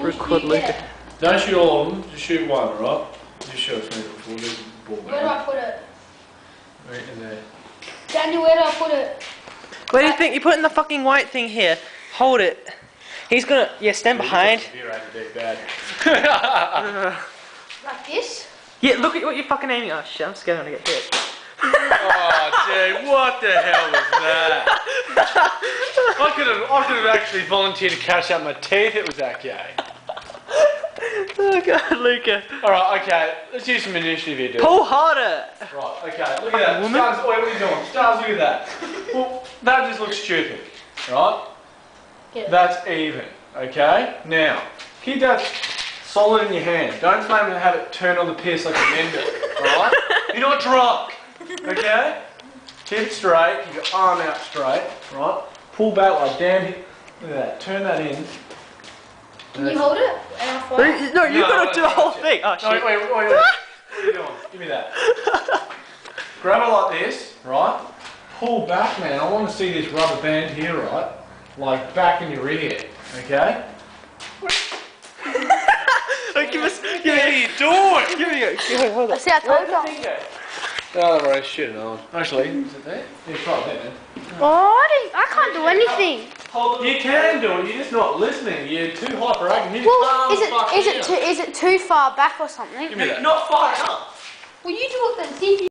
record Luca. Don't shoot all of them, just shoot one, right? Just show it to me before there's a ball. Where do I put it? Right in there. Daniel, where do I put it? Where do you think? You put in the fucking white thing here. Hold it. He's gonna, stand behind. Like this? Yeah, look at what you're fucking aiming at. Oh shit, I'm scared I'm gonna get hit. Oh, dude, what the hell was that? I could have actually volunteered to catch out my teeth. It was that gay. Oh god, Luca. Alright, okay, let's use some initiative here, dude. Pull harder. Right, okay, look at that. Woman? Stars, wait, what are you doing? Stars, look at that. Well, that just looks stupid, right? That's even, okay? Now, keep that solid in your hand. Don't plan to have it turn on the piss like a mender, alright? You're not drunk, okay? Keep it straight, keep your arm out straight, right? Pull back like damn. Look at that, turn that in. Can you hold it? And I'll fly? No, you gotta do the whole thing. Oh No, shit. wait. What are you doing? Give me that. Grab it like this, right? Pull back, man. I want to see this rubber band here, right? Like back in your ear, okay? Give us. What are you doing? Give me a. Hold on. See, I told you. Oh, right, shit on. Actually, is it there? Yeah, try it there, man. Oh, I can't do anything. You can do it, you're just not listening. You're too hyperactive. Well, is it too far back or something? Give me that. Not far enough. Well, you do it then. See if you